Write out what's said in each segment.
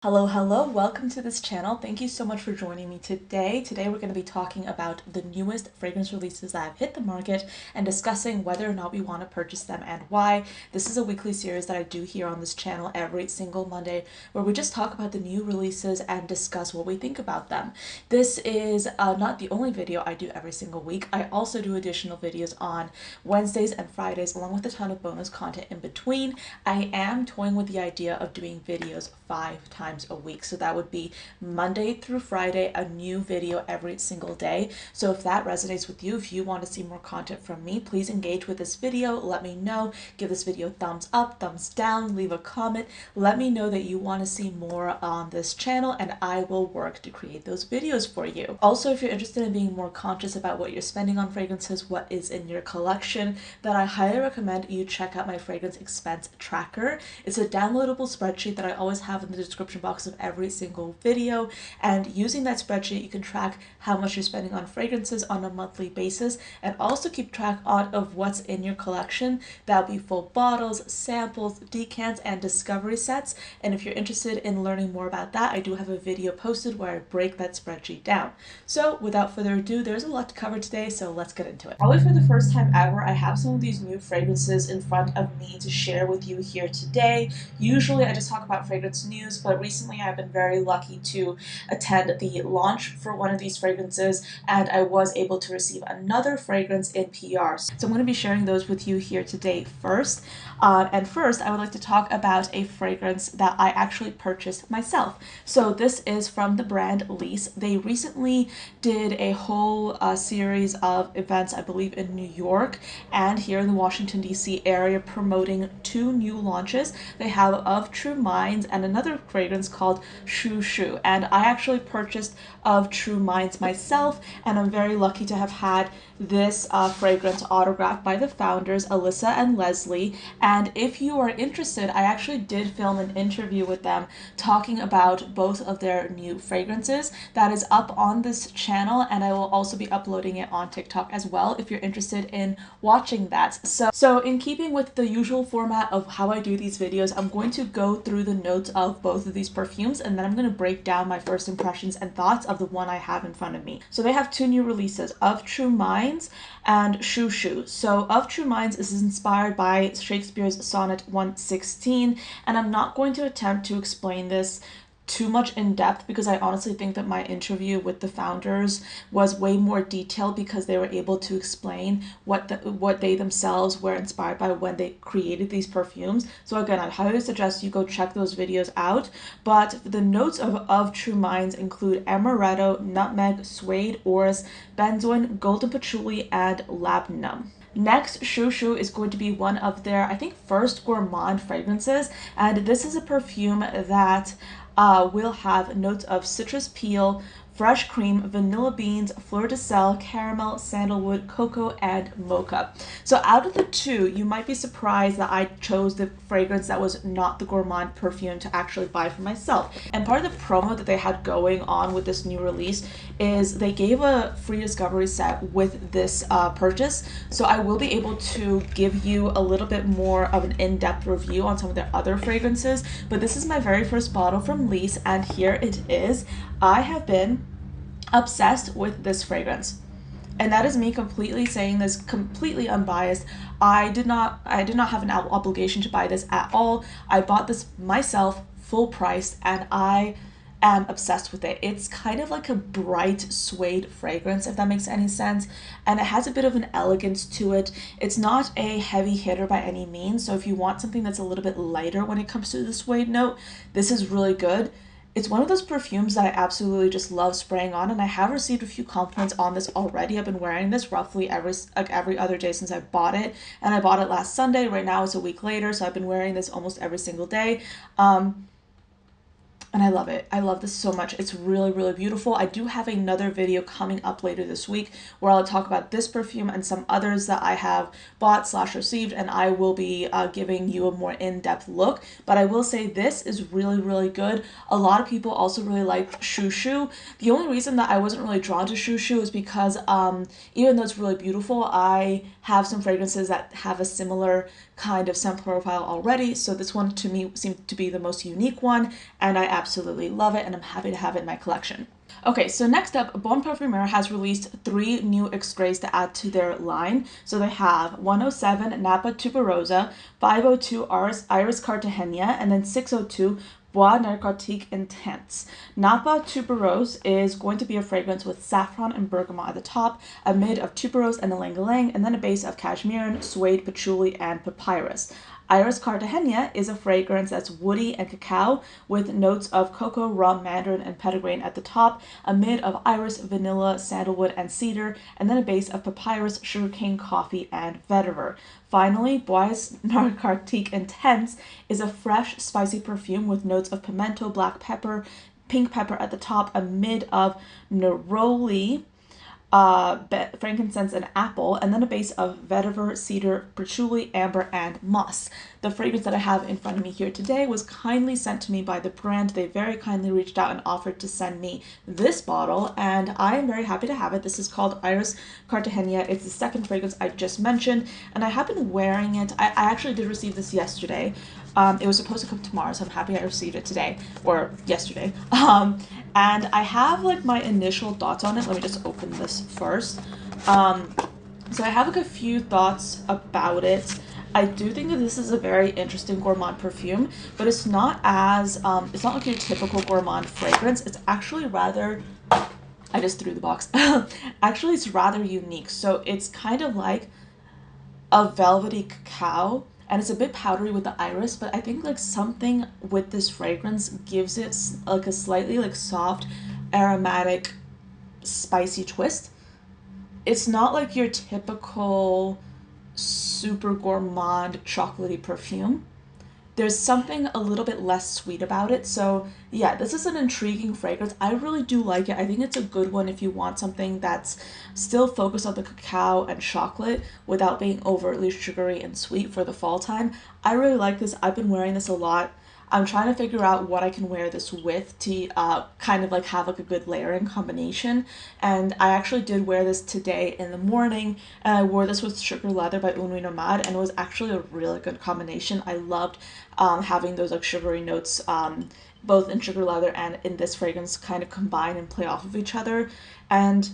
Hello, welcome to this channel. Thank you so much for joining me today. Today we're going to be talking about the newest fragrance releases that have hit the market and discussing whether or not we want to purchase them and why. This is a weekly series that I do here on this channel every single Monday where we just talk about the new releases and discuss what we think about them. This is not the only video I do every single week. I also do additional videos on Wednesdays and Fridays along with a ton of bonus content in between. I am toying with the idea of doing videos 5 times a week. So that would be Monday through Friday, a new video every single day. So if that resonates with you, if you want to see more content from me, please engage with this video. Let me know. Give this video a thumbs up, thumbs down, leave a comment. Let me know that you want to see more on this channel and I will work to create those videos for you. Also, if you're interested in being more conscious about what you're spending on fragrances, what is in your collection, then I highly recommend you check out my fragrance expense tracker. It's a downloadable spreadsheet that I always have in the description box of every single video, and using that spreadsheet you can track how much you're spending on fragrances on a monthly basis and also keep track of what's in your collection. That'll be full bottles, samples, decants, and discovery sets. And if you're interested in learning more about that, I do have a video posted where I break that spreadsheet down. So without further ado, there's a lot to cover today, so let's get into it. Probably for the first time ever, I have some of these new fragrances in front of me to share with you here today. Usually I just talk about fragrance news, but recently I've been very lucky to attend the launch for one of these fragrances and I was able to receive another fragrance in PR. So I'm going to be sharing those with you here today first. And first I would like to talk about a fragrance that I actually purchased myself. So this is from the brand Lease. They recently did a whole series of events, I believe in New York and here in the Washington DC area, promoting 2 new launches. They have Of True Minds and another fragrance called Shoo Shoo, and I actually purchased Of True Minds myself, and I'm very lucky to have had this fragrance autographed by the founders Alyssa and Leslie. And if you are interested, I actually did film an interview with them talking about both of their new fragrances. That is up on this channel and I will also be uploading it on TikTok as well if you're interested in watching that. So in keeping with the usual format of how I do these videos, I'm going to go through the notes of both of these perfumes and then I'm going to break down my first impressions and thoughts of the one I have in front of me. So they have 2 new releases, Of True Minds and Shoo Shoo. So Of True Minds is inspired by Shakespeare's Sonnet 116, and I'm not going to attempt to explain this too much in depth because I honestly think that my interview with the founders was way more detailed because they were able to explain what they themselves were inspired by when they created these perfumes. So again, I'd highly suggest you go check those videos out. But the notes of True Minds include amaretto, nutmeg, suede, orris, benzoin, golden patchouli, and labnum. Next, Shoo Shoo is going to be one of their, I think, first gourmand fragrances, and this is a perfume that will have notes of citrus peel, fresh cream, vanilla beans, fleur de sel, caramel, sandalwood, cocoa, and mocha. So out of the 2, you might be surprised that I chose the fragrance that was not the gourmand perfume to actually buy for myself. And part of the promo that they had going on with this new release is they gave a free discovery set with this purchase. So I will be able to give you a little bit more of an in-depth review on some of their other fragrances. But this is my very first bottle from Lease, and here it is. I have been obsessed with this fragrance, and that is me completely saying this completely unbiased. I did not have an obligation to buy this at all. I bought this myself full price and I am obsessed with it. It's kind of like a bright suede fragrance, if that makes any sense, and it has a bit of an elegance to it. It's not a heavy hitter by any means, so if you want something that's a little bit lighter when it comes to the suede note, this is really good. It's one of those perfumes that I absolutely just love spraying on, and I have received a few compliments on this already. I've been wearing this roughly every other day since I bought it, and I bought it last Sunday. Right now it's a week later, so I've been wearing this almost every single day. And I love it. I love this so much. It's really, really beautiful. I do have another video coming up later this week where I'll talk about this perfume and some others that I have bought / received, and I will be giving you a more in-depth look. But I will say this is really, really good. A lot of people also really like Shoo Shoo. The only reason that I wasn't really drawn to Shoo Shoo is because even though it's really beautiful, I have some fragrances that have a similar kind of scent profile already, so this one to me seemed to be the most unique one, and I absolutely love it, and I'm happy to have it in my collection. Okay, so next up, Bon Parfumeur has released 3 new extraits to add to their line. So they have 107 Napa Tuberosa, 502 Iris Cartagena, and then 602 Bois Narcotique Intense. Napa Tuberose is going to be a fragrance with saffron and bergamot at the top, a mid of tuberose and ylang-ylang, and then a base of cashmere, suede, patchouli, and papyrus. Iris Cartagena is a fragrance that's woody and cacao with notes of cocoa, rum, mandarin, and petitgrain at the top, a mid of iris, vanilla, sandalwood, and cedar, and then a base of papyrus, sugarcane, coffee, and vetiver. Finally, Bois Narcotique Intense is a fresh, spicy perfume with notes of pimento, black pepper, pink pepper at the top, a mid of neroli, frankincense, and apple, and then a base of vetiver, cedar, patchouli, amber, and musk. The fragrance that I have in front of me here today was kindly sent to me by the brand. They very kindly reached out and offered to send me this bottle, and I am very happy to have it. This is called Iris Cartagena. It's the second fragrance I just mentioned, and I have been wearing it. I actually did receive this yesterday. It was supposed to come tomorrow, so I'm happy I received it today, or yesterday. And I have like my initial thoughts on it. Let me just open this first. So I have like a few thoughts about it. I do think that this is a very interesting gourmand perfume, but it's not as, it's not like your typical gourmand fragrance. It's actually rather, I just threw the box. Actually, it's rather unique. So it's kind of like a velvety cacao, and it's a bit powdery with the iris, but I think like something with this fragrance gives it like a slightly like soft, aromatic, spicy twist. It's not like your typical super gourmand chocolatey perfume. There's something a little bit less sweet about it. So yeah, this is an intriguing fragrance. I really do like it. I think it's a good one if you want something that's still focused on the cacao and chocolate without being overtly sugary and sweet for the fall time. I really like this. I've been wearing this a lot. I'm trying to figure out what I can wear this with to kind of like have like a good layering combination. And I actually did wear this today in the morning, and I wore this with Sugar Leather by Une Nuit Nomade, and it was actually a really good combination. I loved having those like sugary notes both in Sugar Leather and in this fragrance kind of combine and play off of each other. And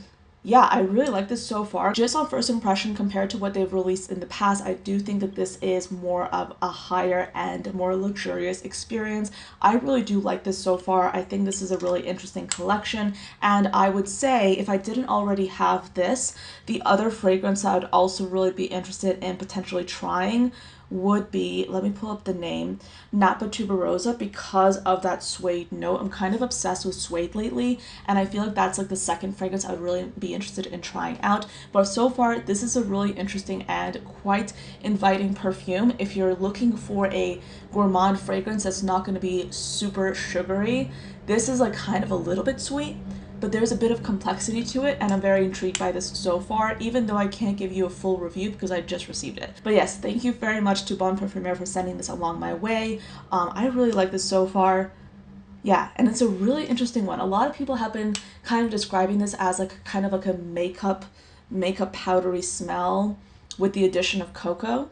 yeah, I really like this so far. Just on first impression compared to what they've released in the past, I do think that this is more of a higher end, more luxurious experience. I really do like this so far. I think this is a really interesting collection, and I would say if I didn't already have this, the other fragrance I would also really be interested in potentially trying would be, let me pull up the name, Napa Tuberosa, because of that suede note. I'm kind of obsessed with suede lately, and I feel like that's like the second fragrance I would really be interested in trying out. But so far, this is a really interesting and quite inviting perfume. If you're looking for a gourmand fragrance that's not going to be super sugary, this is like kind of a little bit sweet, but there's a bit of complexity to it, and I'm very intrigued by this so far, even though I can't give you a full review because I just received it. But yes, thank you very much to Bon Parfumeur for sending this along my way. I really like this so far. Yeah, and it's a really interesting one. A lot of people have been kind of describing this as like kind of like a makeup powdery smell with the addition of cocoa,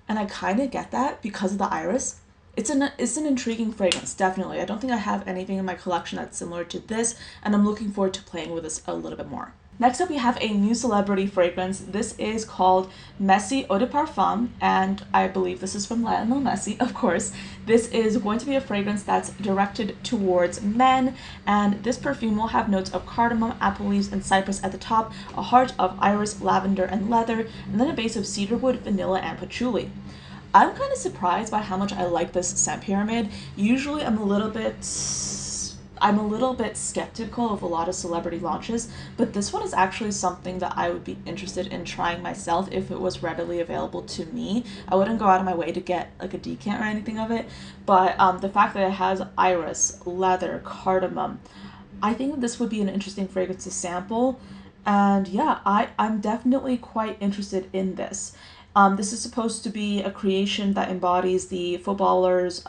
and I kind of get that because of the iris. It's an intriguing fragrance, definitely. I don't think I have anything in my collection that's similar to this, and I'm looking forward to playing with this a little bit more. Next up, we have a new celebrity fragrance. This is called Messi Eau de Parfum, and I believe this is from Lionel Messi, of course. This is going to be a fragrance that's directed towards men, and this perfume will have notes of cardamom, apple leaves, and cypress at the top, a heart of iris, lavender, and leather, and then a base of cedarwood, vanilla, and patchouli. I'm kind of surprised by how much I like this scent pyramid. Usually I'm a little bit skeptical of a lot of celebrity launches, but this one is actually something that I would be interested in trying myself if it was readily available to me. I wouldn't go out of my way to get like a decant or anything of it, but the fact that it has iris, leather, cardamom, I think that this would be an interesting fragrance to sample. And yeah, I'm definitely quite interested in this. This is supposed to be a creation that embodies the footballer's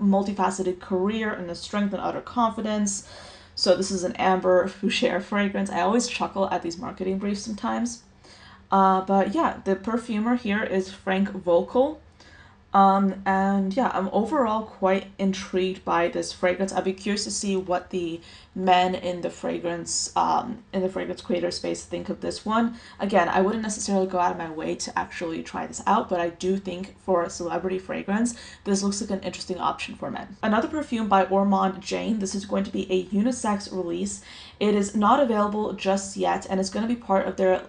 multifaceted career and the strength and utter confidence. So this is an amber fougere fragrance. I always chuckle at these marketing briefs sometimes. But yeah, the perfumer here is Frank Volkel. And yeah, I'm overall quite intrigued by this fragrance. I'd be curious to see what the men in the fragrance creator space think of this one. Again, I wouldn't necessarily go out of my way to actually try this out, but I do think for a celebrity fragrance, this looks like an interesting option for men. Another perfume by Ormonde Jayne. This is going to be a unisex release. It is not available just yet, and it's going to be part of their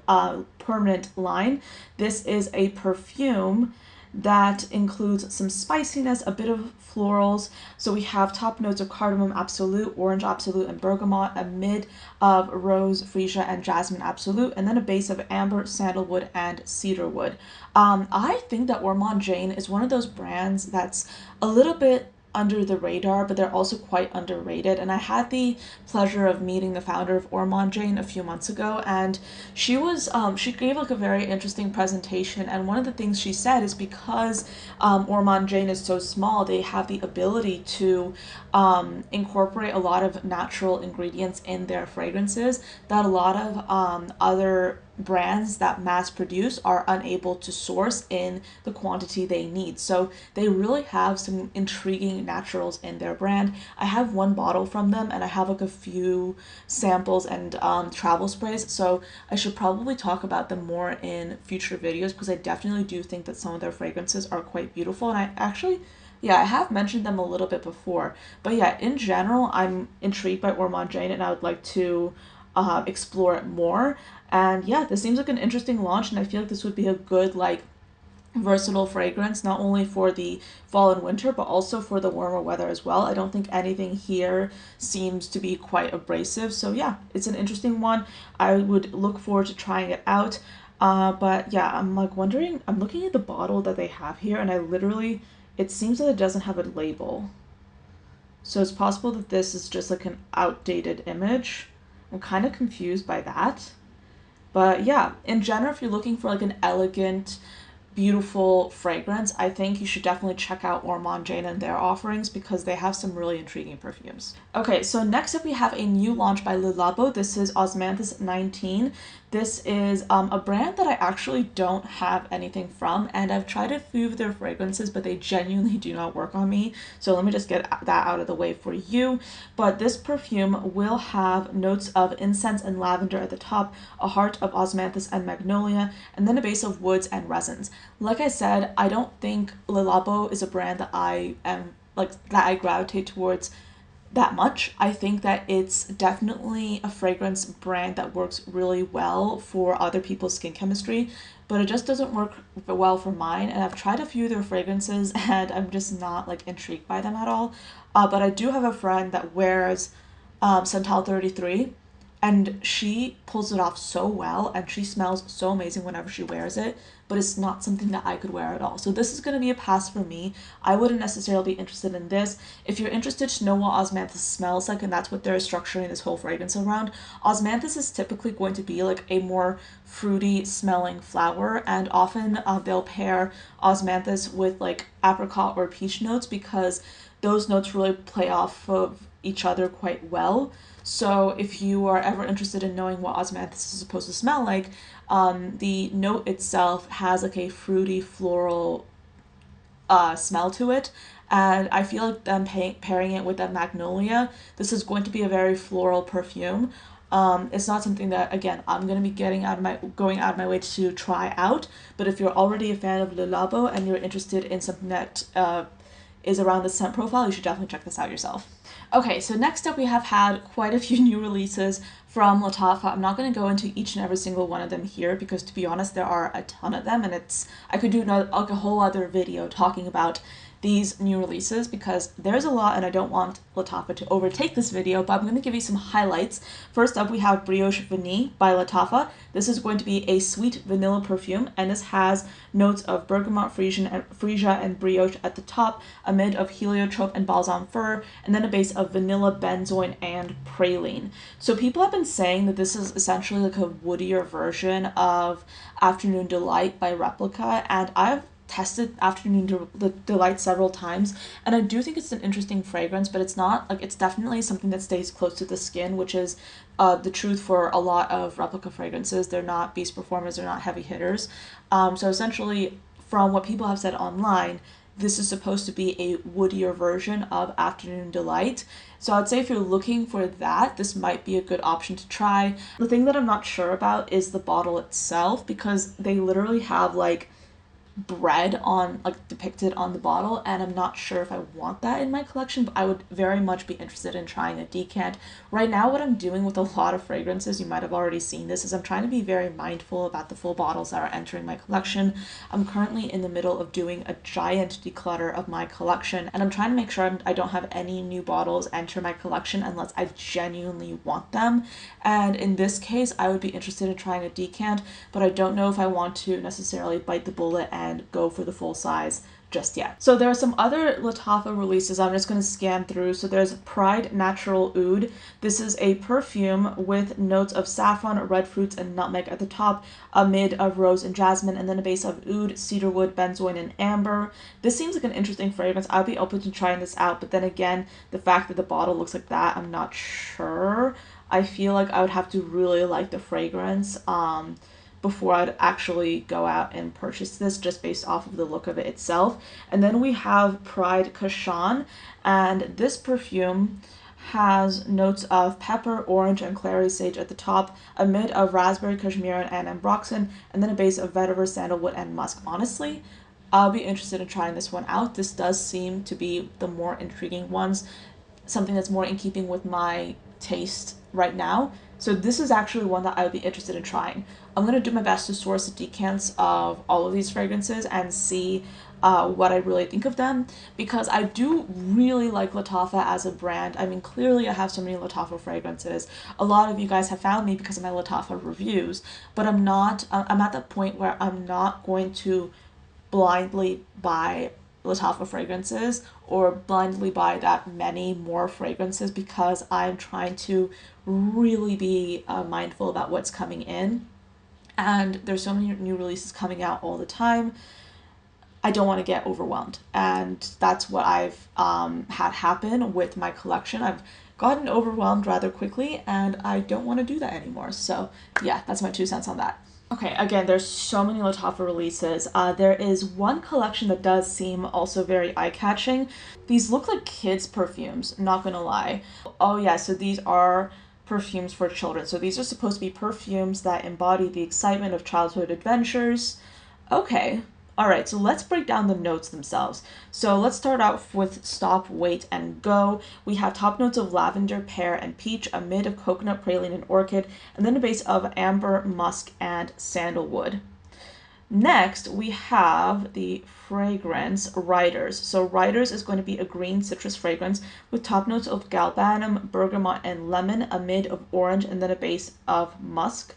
permanent line. This is a perfume that includes some spiciness, a bit of florals. So we have top notes of cardamom absolute, orange absolute, and bergamot, a mid of rose, freesia, and jasmine absolute, and then a base of amber, sandalwood, and cedarwood. I think that Ormonde Jayne is one of those brands that's a little bit under the radar, but they're also quite underrated. And I had the pleasure of meeting the founder of Ormonde Jayne a few months ago, and she gave like a very interesting presentation. And one of the things she said is because Ormonde Jayne is so small, they have the ability to incorporate a lot of natural ingredients in their fragrances that a lot of other brands that mass produce are unable to source in the quantity they need. So they really have some intriguing naturals in their brand. I have one bottle from them, and I have like a few samples and travel sprays, so I should probably talk about them more in future videos, because I definitely do think that some of their fragrances are quite beautiful. And I actually, yeah, I have mentioned them a little bit before, but yeah, in general, I'm intrigued by Ormonde Jayne, and I would like to explore it more. And yeah, this seems like an interesting launch, and I feel like this would be a good, like, versatile fragrance, not only for the fall and winter, but also for the warmer weather as well. I don't think anything here seems to be quite abrasive. So yeah, it's an interesting one. I would look forward to trying it out. But yeah, I'm like wondering, I'm looking at the bottle that they have here, and I literally, it seems that it doesn't have a label. So it's possible that this is just like an outdated image. I'm kind of confused by that. But yeah, in general, if you're looking for like an elegant, beautiful fragrance, I think you should definitely check out Ormonde Jayne and their offerings, because they have some really intriguing perfumes. Okay, so next up we have a new launch by Le Labo. This is Osmanthus 19. This is a brand that I actually don't have anything from, and I've tried a few of their fragrances, but they genuinely do not work on me. So let me just get that out of the way for you. But this perfume will have notes of incense and lavender at the top, a heart of osmanthus and magnolia, and then a base of woods and resins. Like I said, I don't think Le Labo is a brand that I gravitate towards that much. I think that it's definitely a fragrance brand that works really well for other people's skin chemistry, but it just doesn't work well for mine. And I've tried a few of their fragrances, and I'm just not like intrigued by them at all. But I do have a friend that wears Santal 33, and she pulls it off so well, and she smells so amazing whenever she wears it, but it's not something that I could wear at all. So this is going to be a pass for me. I wouldn't necessarily be interested in this. If you're interested to know what osmanthus smells like, and that's what they're structuring this whole fragrance around, osmanthus is typically going to be like a more fruity smelling flower, and often they'll pair osmanthus with like apricot or peach notes, because those notes really play off of each other quite well. So if you are ever interested in knowing what osmanthus is supposed to smell like, the note itself has like a fruity floral smell to it. And I feel like them pairing it with that magnolia, this is going to be a very floral perfume. It's not something that, again, I'm going to be going out of my way to try out. But if you're already a fan of Le Labo and you're interested in something that is around the scent profile, you should definitely check this out yourself. Okay, so next up we have had quite a few new releases from Lattafa. I'm not going to go into each and every single one of them here, because to be honest, there are a ton of them, and I could do like a whole other video talking about these new releases, because there's a lot and I don't want Lattafa to overtake this video, but I'm going to give you some highlights. First up, we have Brioche Vanille by Lattafa. This is going to be a sweet vanilla perfume, and this has notes of bergamot, freesia, and brioche at the top, a mid of heliotrope and balsam fir, and then a base of vanilla, benzoin, and praline. So people have been saying that this is essentially like a woodier version of Afternoon Delight by Replica, and I've tested Afternoon Delight several times, and I do think it's an interesting fragrance, but it's not like, it's definitely something that stays close to the skin, which is the truth for a lot of Replica fragrances. They're not beast performers, they're not heavy hitters. So essentially, from what people have said online, this is supposed to be a woodier version of Afternoon Delight. So I'd say if you're looking for that, this might be a good option to try. The thing that I'm not sure about is the bottle itself, because they literally have like bread on, like, depicted on the bottle, and I'm not sure if I want that in my collection, but I would very much be interested in trying a decant. Right now, what I'm doing with a lot of fragrances, you might have already seen this, is I'm trying to be very mindful about the full bottles that are entering my collection. I'm currently in the middle of doing a giant declutter of my collection, and I'm trying to make sure I don't have any new bottles enter my collection unless I genuinely want them. And in this case, I would be interested in trying a decant, but I don't know if I want to necessarily bite the bullet and go for the full size just yet. So there are some other Lattafa releases I'm just going to scan through. So there's Pride Natural Oud. This is a perfume with notes of saffron, red fruits, and nutmeg at the top, a mid of rose and jasmine, and then a base of oud, cedarwood, benzoin, and amber. This seems like an interesting fragrance. I'd be open to trying this out, but then again, the fact that the bottle looks like that, I'm not sure. I feel like I would have to really like the fragrance before I'd actually go out and purchase this, just based off of the look of it itself. And then we have Pride Kashan, and this perfume has notes of pepper, orange, and clary sage at the top, a mid of raspberry, cashmere, and ambroxan, and then a base of vetiver, sandalwood, and musk. Honestly, I'll be interested in trying this one out. This does seem to be the more intriguing ones, something that's more in keeping with my taste right now. So this is actually one that I would be interested in trying. I'm going to do my best to source the decants of all of these fragrances and see what I really think of them, because I do really like Lattafa as a brand. I mean, clearly I have so many Lattafa fragrances. A lot of you guys have found me because of my Lattafa reviews, but I'm at the point where I'm not going to blindly buy Lattafa fragrances or blindly buy that many more fragrances, because I'm trying to really be mindful about what's coming in, and there's so many new releases coming out all the time. I don't want to get overwhelmed, and that's what I've had happen with my collection. I've gotten overwhelmed rather quickly, and I don't want to do that anymore. So yeah, that's my 2 cents on that. Okay, again, there's so many Lattafa releases. There is one collection that does seem also very eye-catching. These look like kids' perfumes, not gonna lie. Oh yeah, so these are perfumes for children. So these are supposed to be perfumes that embody the excitement of childhood adventures. Okay. All right, so let's break down the notes themselves. So let's start out with Stop, Wait, and Go. We have top notes of lavender, pear, and peach, a mid of coconut, praline, and orchid, and then a base of amber, musk, and sandalwood. Next, we have the fragrance Riders. So Riders is going to be a green citrus fragrance with top notes of galbanum, bergamot, and lemon, a mid of orange, and then a base of musk.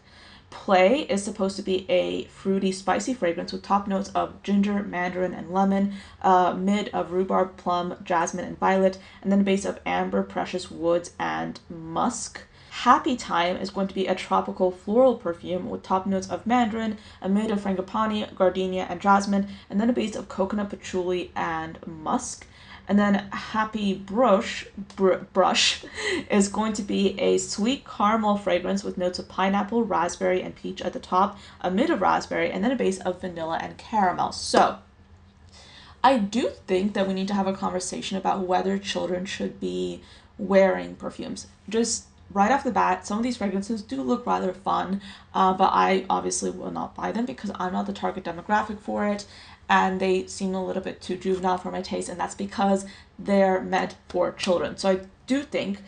Play is supposed to be a fruity, spicy fragrance with top notes of ginger, mandarin, and lemon, mid of rhubarb, plum, jasmine, and violet, and then a base of amber, precious woods, and musk. Happy Time is going to be a tropical floral perfume with top notes of mandarin, a mid of frangipani, gardenia, and jasmine, and then a base of coconut, patchouli, and musk. And then Happy Brush is going to be a sweet caramel fragrance with notes of pineapple, raspberry, and peach at the top, a mid of raspberry, and then a base of vanilla and caramel. So I do think that we need to have a conversation about whether children should be wearing perfumes. Just right off the bat, some of these fragrances do look rather fun, but I obviously will not buy them because I'm not the target demographic for it, and they seem a little bit too juvenile for my taste, and that's because they're meant for children. So I do think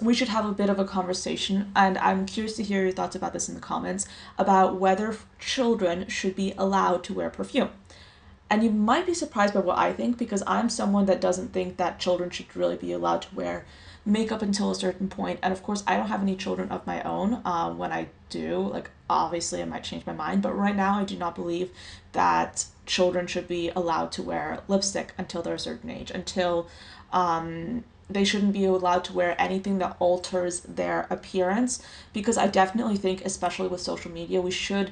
we should have a bit of a conversation, and I'm curious to hear your thoughts about this in the comments, about whether children should be allowed to wear perfume. And you might be surprised by what I think, because I'm someone that doesn't think that children should really be allowed to wear makeup until a certain point. And of course, I don't have any children of my own. When I do, like, obviously I might change my mind, but right now I do not believe that children should be allowed to wear lipstick until they're a certain age, until they shouldn't be allowed to wear anything that alters their appearance, because I definitely think, especially with social media, we should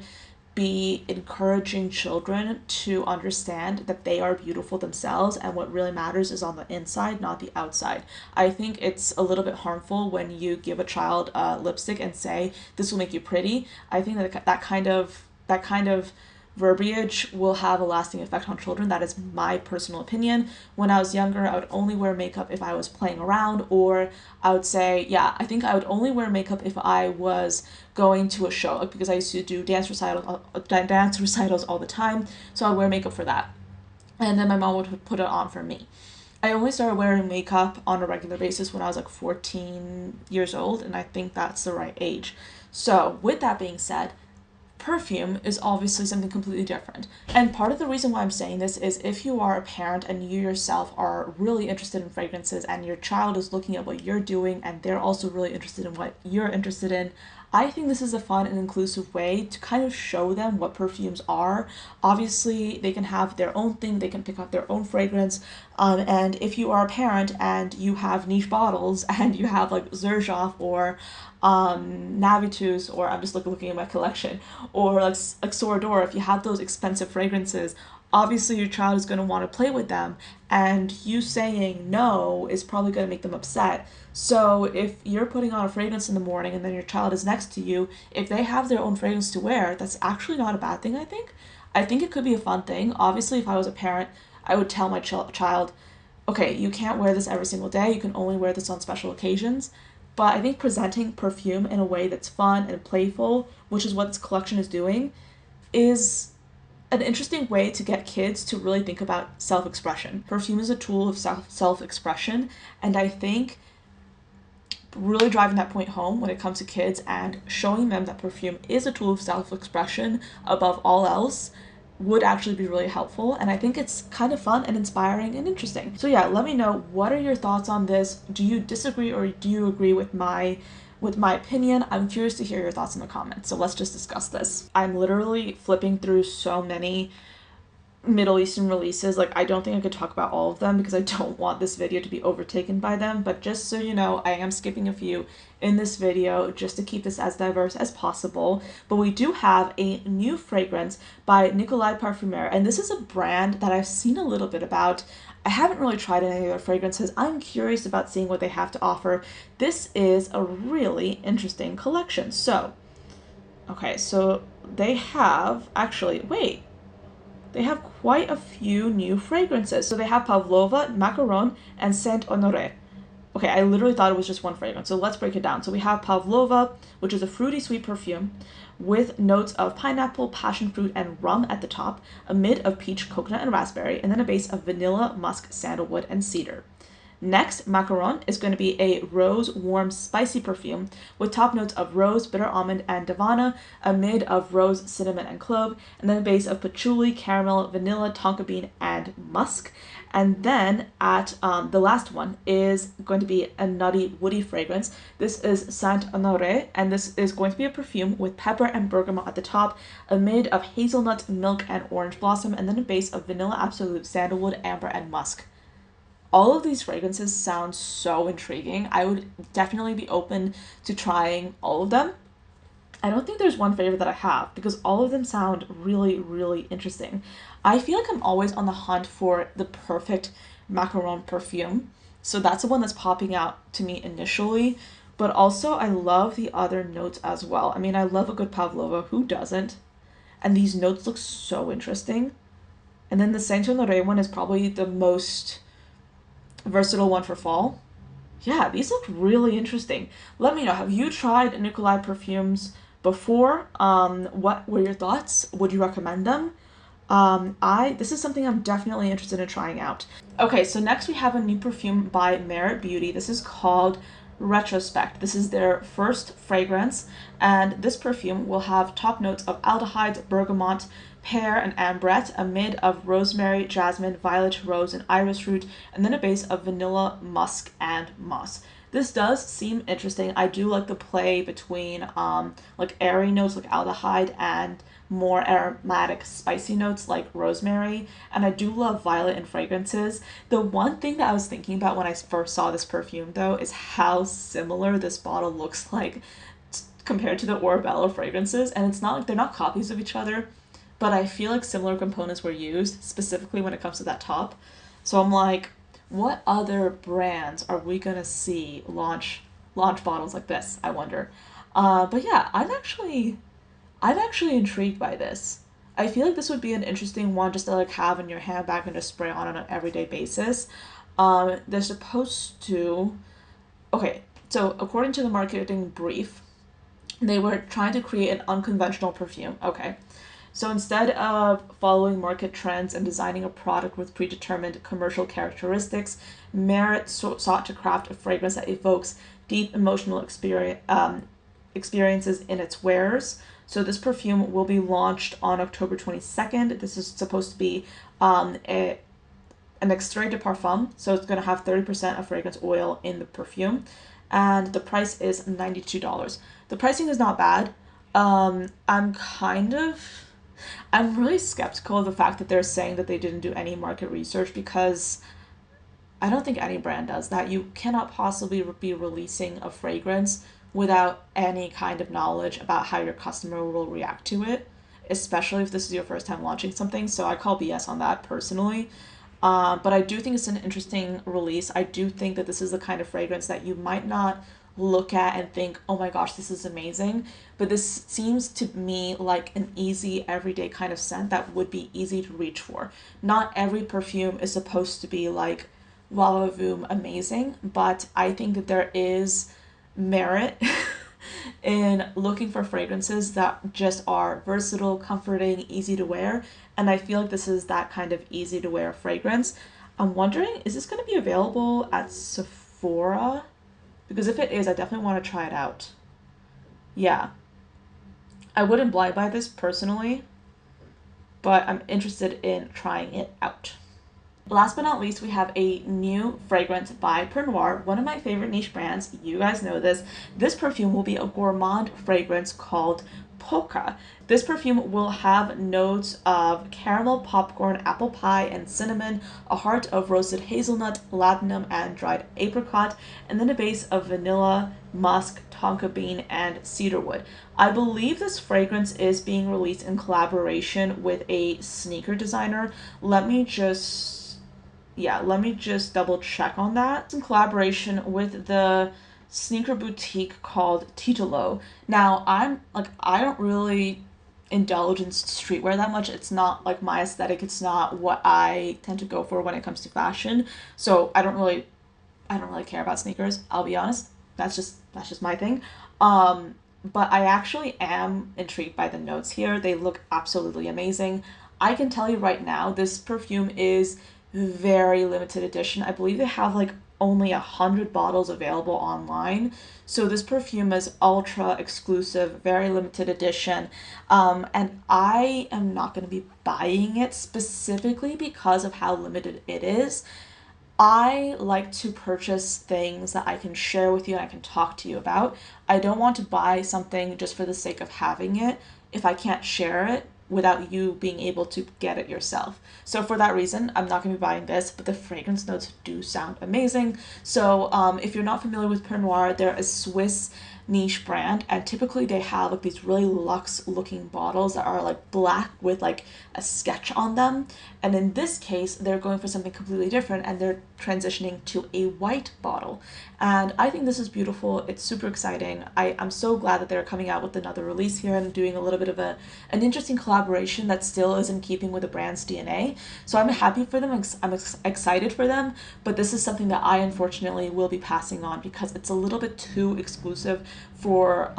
be encouraging children to understand that they are beautiful themselves, and what really matters is on the inside, not the outside. I think it's a little bit harmful when you give a child lipstick and say this will make you pretty. I think that that kind of verbiage will have a lasting effect on children. That is my personal opinion. When I was younger, I would only wear makeup if I was playing around, or I would say, yeah, I think I would only wear makeup if I was going to a show, like, because I used to do dance recitals all the time, so I'd wear makeup for that. And then my mom would put it on for me. I only started wearing makeup on a regular basis when I was like 14 years old, and I think that's the right age. So, with that being said, perfume is obviously something completely different. And part of the reason why I'm saying this is if you are a parent and you yourself are really interested in fragrances and your child is looking at what you're doing and they're also really interested in what you're interested in, I think this is a fun and inclusive way to kind of show them what perfumes are. Obviously, they can have their own thing, they can pick out their own fragrance. And if you are a parent and you have niche bottles and you have like Xerjoff or Navitus, or I'm just looking at my collection, or like Sorador, if you have those expensive fragrances, obviously your child is going to want to play with them, and you saying no is probably going to make them upset. So if you're putting on a fragrance in the morning and then your child is next to you, if they have their own fragrance to wear, that's actually not a bad thing, I think. I think it could be a fun thing. Obviously, if I was a parent, I would tell my child, okay, you can't wear this every single day, you can only wear this on special occasions. But I think presenting perfume in a way that's fun and playful, which is what this collection is doing, is an interesting way to get kids to really think about self-expression. Perfume is a tool of self-expression, and I think really driving that point home when it comes to kids and showing them that perfume is a tool of self-expression above all else would actually be really helpful, and I think it's kind of fun and inspiring and interesting. So yeah, let me know, what are your thoughts on this? Do you disagree or do you agree with my opinion? I'm curious to hear your thoughts in the comments, so let's just discuss this. I'm literally flipping through so many Middle Eastern releases. Like, I don't think I could talk about all of them because I don't want this video to be overtaken by them, but just so you know, I am skipping a few in this video just to keep this as diverse as possible. But we do have a new fragrance by Nicolai Parfumeur, and this is a brand that I've seen a little bit about. I haven't really tried any of their fragrances. I'm curious about seeing what they have to offer. This is a really interesting collection. So, okay, so they have, actually, wait, they have quite a few new fragrances. So they have Pavlova, Macaron, and Saint Honoré. Okay, I literally thought it was just one fragrance, so let's break it down. So we have Pavlova, which is a fruity sweet perfume with notes of pineapple, passion fruit, and rum at the top, a mid of peach, coconut, and raspberry, and then a base of vanilla, musk, sandalwood, and cedar. Next, Macaron is going to be a rose, warm, spicy perfume with top notes of rose, bitter almond, and davana, a mid of rose, cinnamon, and clove, and then a base of patchouli, caramel, vanilla, tonka bean, and musk. And then at the last one is going to be a nutty, woody fragrance. This is Saint Honoré, and this is going to be a perfume with pepper and bergamot at the top, a mid of hazelnut, milk, and orange blossom, and then a base of vanilla, absolute, sandalwood, amber, and musk. All of these fragrances sound so intriguing. I would definitely be open to trying all of them. I don't think there's one favorite that I have because all of them sound really, really interesting. I feel like I'm always on the hunt for the perfect macaron perfume. So that's the one that's popping out to me initially. But also I love the other notes as well. I mean, I love a good Pavlova. Who doesn't? And these notes look so interesting. And then the Saint Honoré one is probably the most versatile one for fall. Yeah, these look really interesting. Let me know, have you tried Nicolai perfumes before? What were your thoughts? Would you recommend them? This is something I'm definitely interested in trying out. Okay, so next we have a new perfume by Merit Beauty. This is called Retrospect. This is their first fragrance, and this perfume will have top notes of aldehydes, bergamot, pear, and ambrette, a mid of rosemary, jasmine, violet, rose, and iris root, and then a base of vanilla, musk, and moss. This does seem interesting. I do like the play between like airy notes like aldehyde and more aromatic spicy notes like rosemary, and I do love violet in fragrances. The one thing that I was thinking about when I first saw this perfume though is how similar this bottle looks like compared to the Orbello fragrances, and it's not like they're not copies of each other, but I feel like similar components were used, specifically when it comes to that top. So I'm like, what other brands are we gonna see launch bottles like this, I wonder. But yeah, I'm actually intrigued by this. I feel like this would be an interesting one just to like have in your handbag and just spray on an everyday basis. They're supposed to, okay, so according to the marketing brief, they were trying to create an unconventional perfume. Okay. So instead of following market trends and designing a product with predetermined commercial characteristics, Merit sought to craft a fragrance that evokes deep emotional experiences in its wearers. So this perfume will be launched on October 22nd. This is supposed to be an extrait de parfum, so it's going to have 30% of fragrance oil in the perfume, and the price is $92. The pricing is not bad. I'm really skeptical of the fact that they're saying that they didn't do any market research, because I don't think any brand does that. You cannot possibly be releasing a fragrance without any kind of knowledge about how your customer will react to it, especially if this is your first time launching something. So I call BS on that personally. But I do think it's an interesting release. I do think that this is the kind of fragrance that you might not look at and think, oh my gosh, this is amazing. But this seems to me like an easy, everyday kind of scent that would be easy to reach for. Not every perfume is supposed to be like wow voom amazing, but I think that there is merit in looking for fragrances that just are versatile, comforting, easy to wear. And I feel like this is that kind of easy to wear fragrance. I'm wondering, is this going to be available at Sephora? Because if it is, I definitely want to try it out. Yeah, I wouldn't blind buy this personally, but I'm interested in trying it out. Last but not least, we have a new fragrance by Pernoire, one of my favorite niche brands. You guys know this. This perfume will be a gourmand fragrance called Polka. This perfume will have notes of caramel, popcorn, apple pie, and cinnamon, a heart of roasted hazelnut, ladanum, and dried apricot, and then a base of vanilla, musk, tonka bean, and cedarwood. I believe this fragrance is being released in collaboration with a sneaker designer. Let me just double check on that. In collaboration with the sneaker boutique called Titolo. Now, I don't really indulge in streetwear that much. It's not like my aesthetic. It's not what I tend to go for when it comes to fashion. So I don't really care about sneakers. I'll be honest. That's just my thing. But I actually am intrigued by the notes here. They look absolutely amazing. I can tell you right now, this perfume is very limited edition. I believe they have like only 100 bottles available online. So this perfume is ultra exclusive, very limited edition. And I am not going to be buying it specifically because of how limited it is. I like to purchase things that I can share with you and I can talk to you about. I don't want to buy something just for the sake of having it if I can't share it without you being able to get it yourself. So for that reason, I'm not going to be buying this, but the fragrance notes do sound amazing. So if you're not familiar with Pernoire, they're a Swiss niche brand, and typically they have like these really luxe looking bottles that are like black with like a sketch on them, and in this case they're going for something completely different and they're transitioning to a white bottle, and I think this is beautiful. It's super exciting. I'm so glad that they're coming out with another release here and doing a little bit of an interesting collaboration that still is in keeping with the brand's DNA. So I'm happy for them. I'm excited for them, but this is something that I unfortunately will be passing on because it's a little bit too exclusive for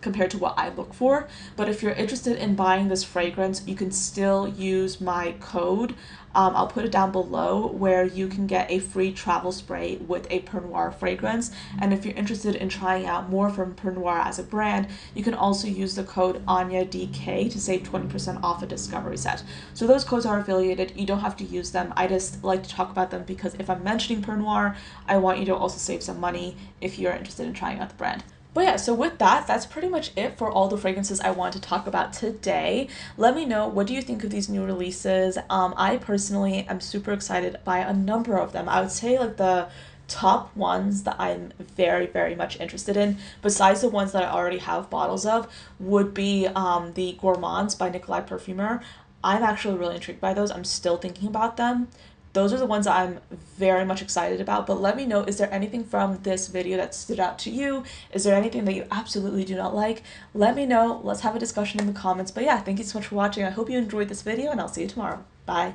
compared to what I look for. But if you're interested in buying this fragrance, you can still use my code. I'll put it down below, where you can get a free travel spray with a Pernoire fragrance. And if you're interested in trying out more from Pernoire as a brand, you can also use the code Anya DK to save 20% off a discovery set. So those codes are affiliated. You don't have to use them. I just like to talk about them because if I'm mentioning Pernoire, I want you to also save some money if you're interested in trying out the brand. But yeah, so with that, that's pretty much it for all the fragrances I want to talk about today. Let me know, what do you think of these new releases? I personally am super excited by a number of them. I would say like the top ones that I'm very, very much interested in, besides the ones that I already have bottles of, would be the Gourmands by Nicolai Parfumeur. I'm actually really intrigued by those. I'm still thinking about them. Those are the ones that I'm very much excited about. But let me know, is there anything from this video that stood out to you? Is there anything that you absolutely do not like? Let me know. Let's have a discussion in the comments. But yeah, thank you so much for watching. I hope you enjoyed this video, and I'll see you tomorrow. Bye.